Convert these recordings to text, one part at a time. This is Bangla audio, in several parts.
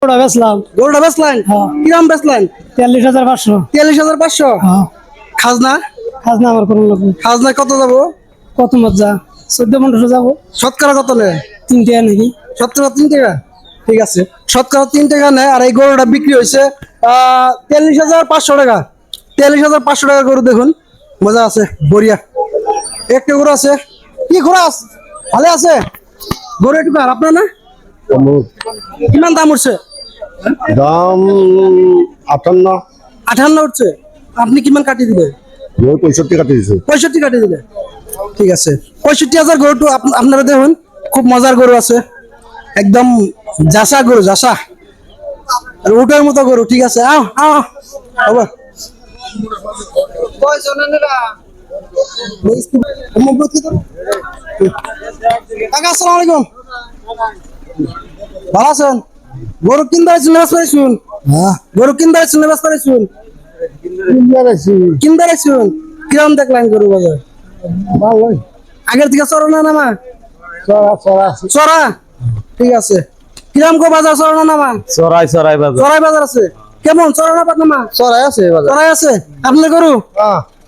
গরুটা বেচলাম। গরুটা বেচলেন? কিরাম বেচলেন? 43,500। 43,500? খাজনা? খাজনা আমার কোনো লোক নেই। খাজনা কত যাবো? কত মজা 14-15 যাবো। শতকরা কত নেয়? 3 টাকা নাকি? শতকরা 3 টাকা। ঠিক আছে, শতকরা 3 টাকা নেয়। আর এই গরুটা বিক্রি হয়েছে 43,500 টাকা। 43,500 টাকা গরু। দেখুন মজা আছে, বড়িয়া। একটা গরু আছে। কি খোরাস ভালো আছে গরু? একটু আপনার না কিমান দাম উঠছে? দাম 58। 58 উঠছে। আপনি কিমান কাটিয়ে দিবেন? 65 কাটি দিছে। 65 কাটিয়ে দিবেন। ঠিক আছে, 65,000 গরু। আপনারা দেখুন খুব মজার গরু আছে, একদম জাসা গরু, জাসা আর উটের মতো গরু। ঠিক আছে, আও আও বাবা। কাকা আসসালামু আলাইকুম, ভালো আছেন? গরু কিনতে আসছেন না বেচতে আসছেন? গরু কিনতে আসছেন না বেচতে আসছেন? কিনতে আসছেন। কিরম দেখলেন গরু বাজার? আগের থেকে চড়া না নামা? চড়া। ঠিক আছে, কিরম কো বাজার? চড়া না নামা? চড়াই বাজার। চড়াই বাজার আছে। কেমন চড়া না নামা? চড়াই আছে বাজার। চড়াই আছে। আপনার গরু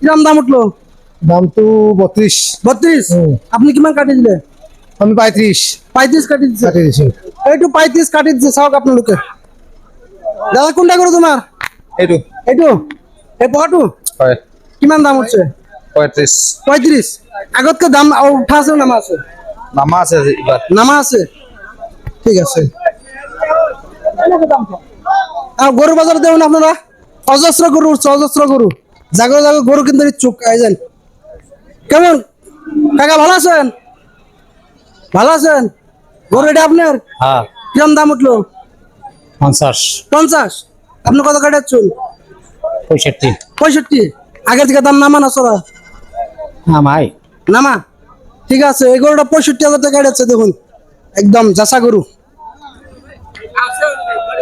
কিরম দাম উঠলো? দাম তো 32। 32? আপনি কিমান কাটি দিলে? আমি 35 35 কাটি দিচ্ছে। কাটি দিছি। এইটু 35 কাটি দিচ্ছে। সব আপনার লোকে। দাদা কোনটা গরু তোমার? এইটু এইটু এই পটু হয় কিমান দাম উঠছে? 35। 35? আগতকে দাম উঠা আছে নামা আছে? নামা আছে এবার। নামা আছে। ঠিক আছে। গরুর বাজারে দেখুন আপনারা অজস্র গরু উঠছে, অজস্র গরু। জাগো জাগো গরু কিন্তু ইচ্ছুক আইছেন। কেমন কাকা ভালো আছেন? ভালো আছেন? গরু এটা আপনার? হ্যাঁ কিরম দাম উঠলো? 50 50? আপনি কত কাটাচ্ছেন? 65 65? আগের থেকে দাম নামা না চড়া? নামাই। নামা। ঠিক আছে, এই গরুটা 65,000 টাকা কাটাচ্ছে। দেখুন একদম জাসা গরু।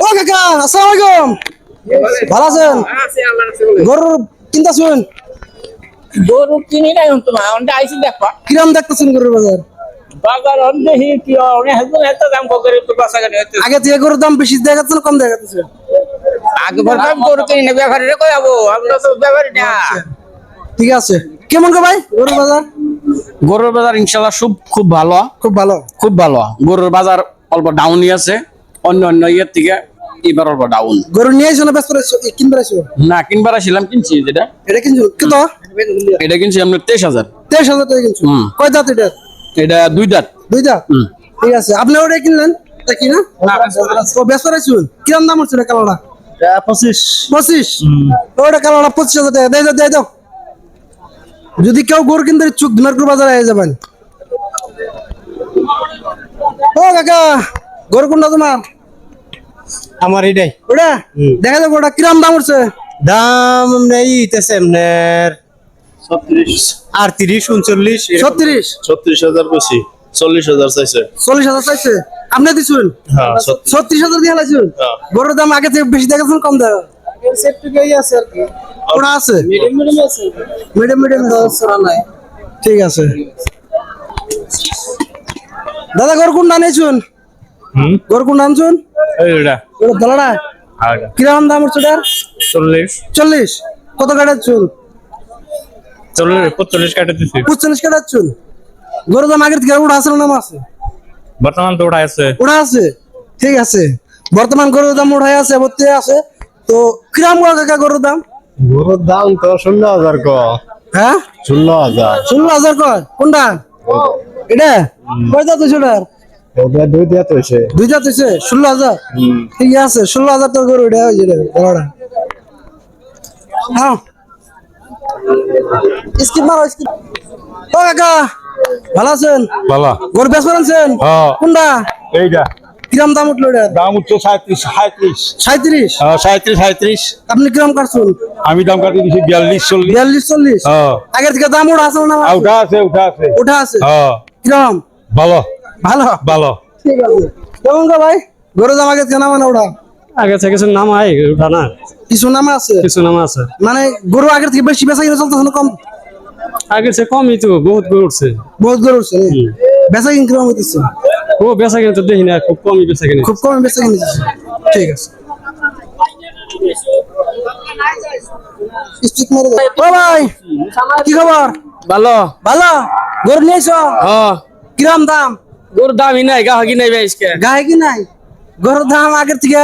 ও কাকা আসসালামু আলাইকুম, ভালো আছেন? গরু কিনতেছেন? গরু কিনি নাই তোমার অন্ডা আইসি দেখবা কিরম দেখতেছেন গরুর বাজার? বাজার অন্ধে হি কি অনেক হেতু হেতু দাম করে তো বাসা গানি হইতে আগে থেকে গরুর দাম বেশি দেখাচ্ছে না কম দেখাচ্ছে? আগে বলতাম গরু কিনি না ব্যাপারে কই যাবো আমরা তো ব্যাপারে না। ঠিক আছে, কেমন গো ভাই গরুর বাজার? গরুর বাজার ইনশাল্লাহ খুব ভালো, খুব ভালো। খুব ভালো। গরুর বাজার অল্প ডাউনই আছে, অন্য অন্য ইয়ের থেকে এবার অল্প ডাউন। গরু নিয়ে এসো না ব্যস্ত রয়েছো? কিনবার এসো? না, কিনবার আসছিলাম, কিনছি। যেটা এটা কিনছো কত? এটা কিনছি আমরা 23,000। 23,000 টাকা কিনছো? কয় দাঁত এটা? এটা 2 দাঁত। 2 দাঁত? ঠিক আছে, আপনি ওটা কিনলেন কি না? ও ব্যস্ত রয়েছো। কিরম দাম হচ্ছে কালোটা? 25। 25? ওটা কালোটা 25,000 টাকা। দেয় দাও, দেয় দাও। যদি কেউ গরু কিনতে ইচ্ছুক দিনারপুর বাজারে এসে যাবেন। ও কাকা গরু কোনটা তোমার? আমার এটাই। ওটা দেখা যাক। ওটা কিরম দাম উঠছে? দাম নেই তেছে এমনের 38 39 36? 36,000 বেশি, 40,000 চাইছে। 40,000 চাইছে? আপনি দিচ্ছেন? হ্যাঁ 36,000 দিয়ে লাগছেন? গরুর দাম আগে থেকে বেশি দেখাচ্ছেন কম দেখা? ওটা আছে মিডিয়াম মিডিয়াম। ঠিক আছে দাদা, গরু কোনটা নিয়েছুন? গরু কোনটা আনছুন? এইটা ওটা দলাটা কিরকম দাম উঠছে ওটার? 40 40? কত কাটাচ্ছুন? 45 কাটে দিছি। 45 কাটাচ্ছুন? গরুর দাম আগের থেকে ওটা আছে না নাম আছে? বর্তমান তো ওটা আছে। ওটা আছে। ঠিক আছে, বর্তমান গরুর দাম উঠাই আছে, ভর্তি আছে। তো কিরকম কাকা গরুর দাম? গরুর দাম তো 16,000 ক। হ্যাঁ 16,000। 16,000 কয়? কোনটা এটা? কয় দাঁত হয়েছে ওটার? ওটা 2 দাঁত হইছে। 2 দাঁত হয়েছে? 16,000? ঠিক আছে, 16,000 টাকা গরু এটা হয়েছে গরুটা। হ্যাঁ স্কিপ মারো স্কিপ। ও কাকা ভালো আছেন? ভালো। গরু বেশ আনছেন? হ্যাঁ। কোনটা? এইটা কিরম দাম উঠলো এটা? দাম উঠছে 37 37। 37? 37 37। আপনি কিরম কাটছেন? আমি দাম কাটি দিছি 42 40। 42-40? হ্যাঁ। আগের থেকে দাম ওঠা আছে না? উঠা আছে উঠা আছে। ওঠা আছে? হ্যাঁ কিরম? ভালো ভালো। ভালো। ঠিক আছে, কেমন গো ভাই গরু দাম আগে থেকে নামা না ওঠা? আগে থেকে কিছু নাম হয় ওঠা না, কিছু নামা আছে? কিছু নাম আছে। মানে গরু আগের থেকে বেশি বেচা কিনা চলতেছে না কম? আগে সে কমই তো, বহুত গরু উঠছে। বহুত গরু উঠছে বেচা কিনা কিরম হইতেছে? ও বেচা কিনে তো দেখি না, খুব কমই বেচা কিনে। খুব কমে বেচা কিনেছিস, ঠিক আছে। স্টিক মেরে দে। ও ভাই, কি খবর? ভালো ভালো। গরু নিয়ে এসো? হ্যাঁ কিরম দাম? গরুর দামই নাই, গাহকি নাই ভাই আজকে। গায়ে কি নাই? গরুর দাম আগের থেকে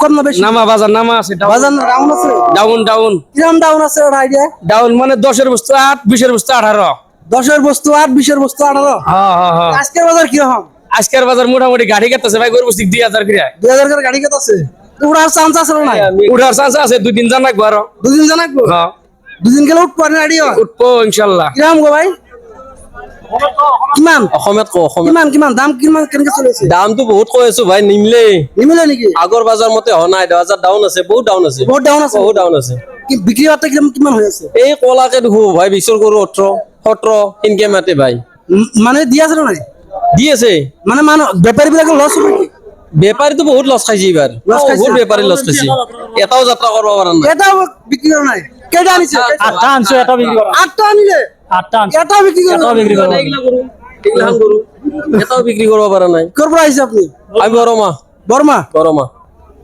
কম না বেশি? নামা বাজার নামা আছে, বাজার ডাউন আছে? ডাউন ডাউন কিরম ডাউন আছে ওর আইডিয়া? ডাউন মানে 10-এর বস্তু 8, 20-এর বস্তু 18। 10-এর বস্তু 8, 20-এর বস্তু 18। হ্যাঁ হ্যাঁ হ্যাঁ। আজকের বাজার কিরকম? আজকের বাজার মোটামুটি গাড়ি কাটতেছে ভাই, গরু বস্তি 2000 করে 2000 করে গাড়ি কত আছে? উড়ার চান্স আছে না নাই? উঠার চান্স আছে, 2 দিন জানাকবো আরো। দুদিন জানাকবো? হ্যাঁ দুদিন গেলে উঠবো না আইডিয়া? উঠবো ইনশাল্লাহ। কিরম গো ভাই? কিমান অসমত কো অসমত কিমান কিমান দাম কিমান কেনেকে চলেছে? দাম তো বহুত কৈ আছো ভাই, নিমলে নিমিলে নাকি? আগৰ বাজাৰ মতে হ নাই, বাজাৰ ডাউন আছে, বহুত ডাউন আছে, বহুত ডাউন আছে? বহুত ডাউন আছে। কি বিক্রি বার্তা কিরম কিমান হয়ে আছে? এই কলাকে দেখো ভাই, 20-র গরু 18, 17 ইনকে মাতে ভাই। মানে দিয়ে আছে না নাই? দি আছে মানে ব্যাপারী বিলাকে লস হবে কি? বেপাৰী তো বহুত লছ খাইছে এবাৰ, লছ খাইছে? বহুত বেপাৰী লছ খাইছে, এটাও যাত্ৰা কৰিব পৰা নাই। এটাও বিক্রি করে নাই? কেটা আনিছে? 8টা আনছো, এটা বিক্রি করো। 8টা আনিলে? 8টা আনছো, এটাও বিক্রি করে? এটাও বিক্রি করো। এইগিলা গরু, এইগিলা গরু এটাও বিক্রি কৰিব পৰা নাই। কোর আইছে আপনি? আমি বৰমা বর্মা? বৰমা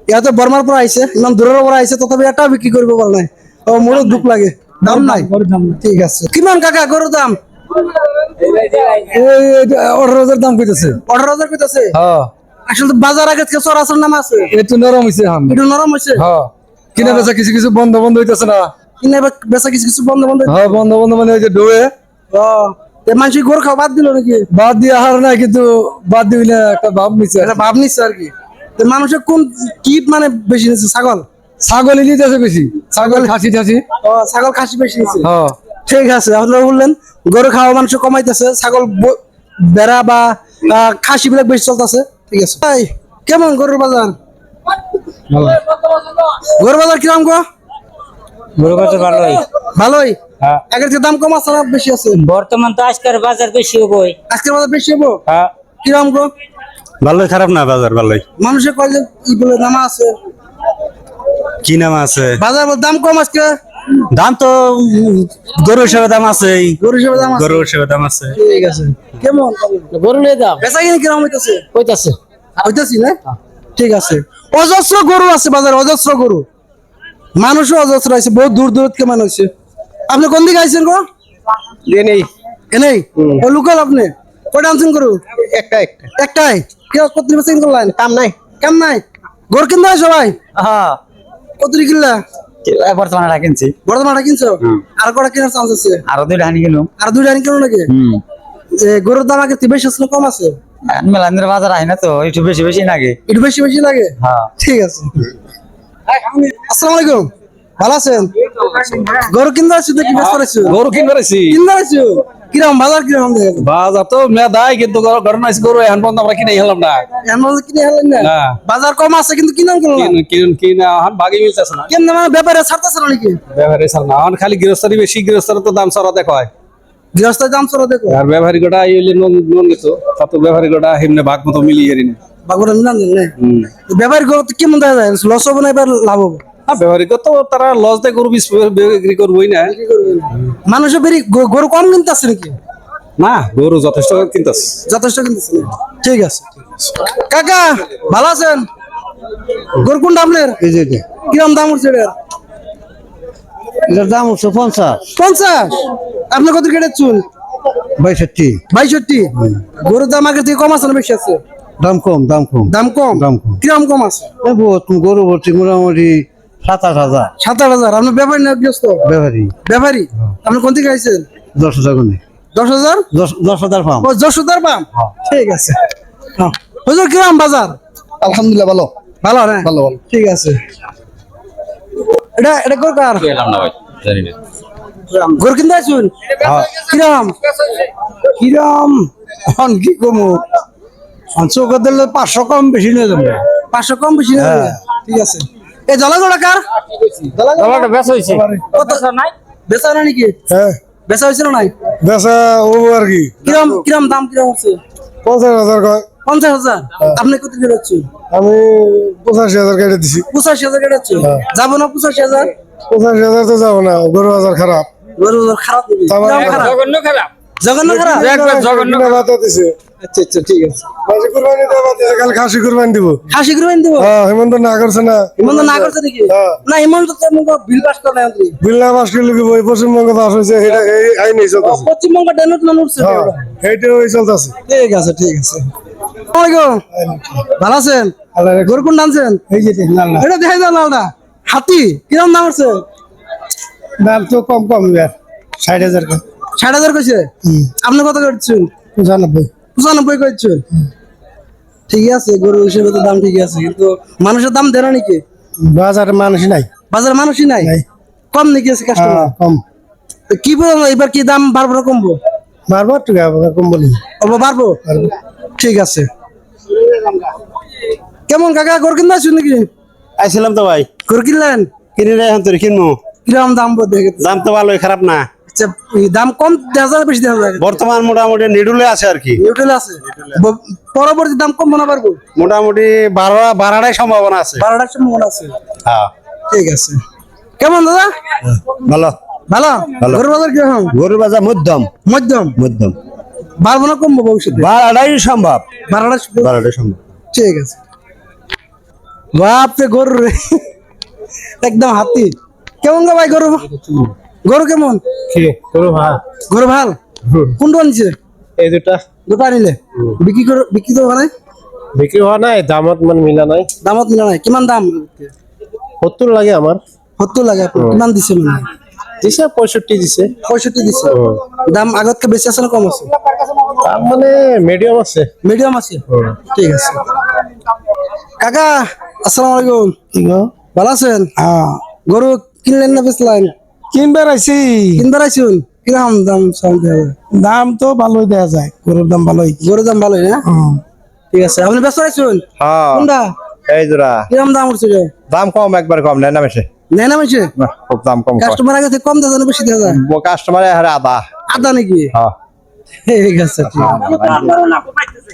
ইয়াতে বর্মার পর আইছে, ইমান দূরের পর আইছে, তথাপি এটাও বিক্রি করবে পারে নাই। ও মোরও দুঃখ লাগে। দাম নাই? গরুর দাম নাই। ঠিক আছে। কিমান কাকা গরুর দাম? 18,000 দাম কইতেছে। 18,000 কইতাছে? হ্যাঁ, আসলে তো বাজার আগে থেকে চড়াচড় নাম আছে, একটু নরম হইছে হাম। একটু নরম হয়েছে। হ্যাঁ, কিনা বেচা কিছু কিছু বন্ধ বন্ধ হইতেছে না। কিনে বেচা কিছু কিছু বন্ধ বন্ধ। হ্যাঁ, বন্ধ বন্ধ মানে ওই যে ডোয়ে মানুষ গরু খাওয়া বাদ দিল নাকি? বাদ দিয়ে হার নাই, কিন্তু বাদ দিবি না একটা ভাব নিচ্ছে। এটা ভাব নিচ্ছে আর কি। তো মানুষের কোন কি মানে বেশি নিচ্ছে? ছাগল? ছাগলই নিতেছে বেশি, ছাগল খাসি টাসি। ও, ছাগল খাসি বেশি নিচ্ছে। হ্যাঁ, ঠিক আছে, আপনারা বললেন গরু খাওয়া মানুষ কমাইতেছে, ছাগল বেড়া বা খাসি বিলাক বেশি চলতেছে। ঠিক আছে ভাই, কেমন গরুর বাজার? গরুর বাজার কিরম গো? গরু বাজার ভালোই। ভালোই? হ্যাঁ। আগের থেকে দাম কম আছে না বেশি আছে? বর্তমান তো আজকের বাজার বেশি হবই। আজকের বাজার বেশি হবো? হ্যাঁ। কিরম গো? ভালোই, খারাপ না বাজার, ভালোই। মানুষের কয় যে ই বলে নামা আছে, কি নাম আছে? বাজার দাম কম আজকে? দাম তো গরু হিসেবে দাম আছে, গরু হিসেবে দাম আছে? গরু হিসেবে দাম আছে। ঠিক আছে। কেমন গরু নিয়ে দাম বেচা কিনে কিরম হইতেছে? কইতাছে। হইতেছি না? ঠিক আছে। অজস্র গরু আছে বাজারে, অজস্র গরু, মানুষও অজস্র আছে, বহুত দূর দূর থেকে মানুষ আছে। আপনি কোন দিকে আইছেন গো? এনেই এনেই ও লোকাল। আপনি কয়টা আনছেন গরু? একটাই? কি কত বেচা কিনে করলেন? কাম নাই। কেমন নাই? গরু কিনতে হয় সবাই? হ্যাঁ। কত কিনলা? বর্তমানে কিনছি, বর্তমানটা কিনছো? আর কটা কেনার চান্স আছে? আরো 2টা হানি কিনুম। আর দুইটা আনি কেন নাকি? গরুর দাম আগে বেশি আসলে কম আছে? মেলান্দের বাজার আই না তো, একটু বেশি বেশি নাকি? একটু বেশি বেশি লাগে? হ্যাঁ। ঠিক আছে। আসসালামু আলাইকুম, ভালো আছেন? গরু কিনতে আসছো নাকি ব্যস্ত আছো? গরু কিনবার আছি, কিনতে আসছো? কিরম বাজার কিরম দেখেন? বাজার তো মেদাই, কিন্তু ঘর নাই গরু এখন পর্যন্ত আমরা কিনে হলাম না। এমন কিনে হলেন না? না। বাজার কম আছে কিন্তু কিনাম করলো না কিনা এখন ভাগে মিলতেছে না, কেন? মানে ব্যাপারে ছাড়তেছে না নাকি? ব্যবহারে ছাড় না, এখন খালি গৃহস্থী বেশি, গৃহস্থের তো দাম ছাড়া দেখা হয়। গৃহস্থের দাম চড়া দেখো, আর ব্যবহারিক গোটা আইলে নুন নিত, তত ব্যবহারিক গোটা হিমনে ভাগ মতো মিলিয়ে নি। বাগুড়া নিলাম না? ব্যাপারী গরু তো কেমন দেখা যায়? লস হবে না এবার লাভ হবে? ব্যবহারিক তো তারা লস দিয়ে গরু বিক্রি করবোই না। মানুষের বেরি গরু কম কিনতে আসছে নাকি? না, গরু যথেষ্ট কিনতেছে। যথেষ্ট কিনতেছে না? ঠিক আছে। কাকা ভালো আছেন? গরু কোনটা আপনার? কিরম দাম উঠছে এটার? এটার দাম হচ্ছে 50। 50? আপনি কত কেটের চুল? 62। 62? গরুর দাম আগে থেকে কম আছে না বেশি আছে? দাম কম, দাম কম। দাম কম? দাম কম। কিরম কম আছে? গরু ভর্তি মোটামুটি 7-8 হাজার। 7-8 হাজার? আপনি ব্যাপারী না গৃহস্থ? ব্যাপারী। ব্যাপারী? আপনি কোন থেকে আইছেন? 10,000 করে। 10,000? 10,000 পাম। ও, 10,000 পাম? ঠিক আছে। হুজুর কিরম বাজার? আলহামদুলিল্লাহ ভালো। ভালো না? ভালো ভালো। ঠিক আছে। এটা গরু কার? গরু কিনতে আসুন? কিরম কিরম এখন কি কমু, চোখে দিলে 500 কম বেশি নিয়ে যাবে। 500 কম বেশি না? ঠিক আছে। এই জলাগড়া কার? জলাটা বেশ হইছে। কত? বেচা না নাকি? হ্যাঁ, বেচা হয়েছে না নাই? বেচা ও আর কি কিরম কিরম দাম কিরম হচ্ছে? 50,000 কয়। 50,000? আপনি কত করে যাচ্ছেন? আমি 85,000 কেটে দিছি। 85,000 কেটে যাচ্ছেন? যাবো না 85,000? 85,000 তো যাবো না, গরু বাজার খারাপ। গরু খারাপ দিবি? তারপর কিরম খারাপ? জঘন্য খারাপ। জঘন্য খারাপ? একবার জঘন্য কিনা বাতা দিছে। আচ্ছা আচ্ছা ঠিক আছে মাঝে কুরবানি দেবো কাল খাসি কুরবানি দিব খাসি কুরবানি দেবো হ্যাঁ হেমন্ত না করছে না হিমন্ত না করছে নাকি না হিমন্ত তো বিল পাস করে না বিল্লা বাস করলে কি ওই পশ্চিমবঙ্গ পাস হয়েছে এটা এই আইনই চলতেছে পশ্চিমবঙ্গ ডেনুট না উঠছে হ্যাঁ এইটা ওই চলতেছে ঠিক আছে ঠিক আছে ভালো আছেন গরু কোন আনছেন এই যে এটা দেখাই দাও লালটা হাতি কিরম দাম আছে দাম তো কম কম এবার 60,000 করে 60,000 কইছে আপনি কত করছেন 95 95 করছেন ঠিক আছে গরু হিসেবে তো দাম ঠিক আছে কিন্তু মানুষের দাম দেয় না নাকি বাজারে মানুষ নাই বাজারে মানুষই নাই কম নাকি আছে কাস্টমার কম তো কি বলবো এবার কি দাম বাড়বো না কমবো বারবার টাকা কম বলি বাড়বো ঠিক আছে কেমন কাকা গরু কিনতে আসছেন নাকি আইছিলাম তো ভাই গরু কিনলেন কিনে রে এখন তোর কিনবো কিরকম দাম দেখে দাম তো ভালোই খারাপ না আচ্ছা এই দাম কম 10,000 বেশি 10,000 বর্তমান মোটামুটি নিডুলে আছে আর কি নিউট্রাল আছে পরবর্তী দাম কম মনে পারবো মোটামুটি বাড়াটাই সম্ভাবনা আছে 12টার সম্ভাবনা আছে হ্যাঁ ঠিক আছে কেমন দাদা ভালো ভালো গরু বাজার কিরকম গরুর বাজার মধ্যম মধ্যম মধ্যম বাড়বো না কমবো ভবিষ্যতে বাড়াটাই সম্ভব 12টা বাড়াটাই সম্ভব ঠিক আছে বাপরে গরু রে একদম হাতি কেমন গো ভাই গরু গরু কেমন কি করো ভাই গরু ভাল কোনটা আনছে এই দুটো আনিলে বিক্রি তো মানে বিক্রি হওয়া নাই দামত মানে মিলা নাই দামত মিলা নাই কিমান দাম 70 লাগে আমার 70 লাগে আপনি কিমান দিছে মানে দিছে 65 দিছে 65 দিছে দাম আগতকে বেশি আছে না কম আছে দাম মানে মিডিয়াম আছে মিডিয়াম আছে ঠিক আছে কাকা আসসালামু আলাইকুম ভালো আছেন গরু কিনলেন না বেচলেন কিনবার আইছি কিনবার আইছুন কিরকম দাম সামনে দাম তো ভালোই দেয়া যায় গরুর দাম ভালোই গরুর দাম ভালোই না ঠিক আছে আপনি ব্যস্ত আইছুন হ্যাঁ কোনটা এই জোড়া কিরকম দাম উঠছে রে? দাম কম একবার কম নেয় না বেশি নেয় না মাইছে খুব দাম কম কাস্টমার আগে থেকে কম দেয় না বেশি দেয় কাস্টমার হারে আদা আদা নাকি হ্যাঁ ঠিক আছে ঠিক আছে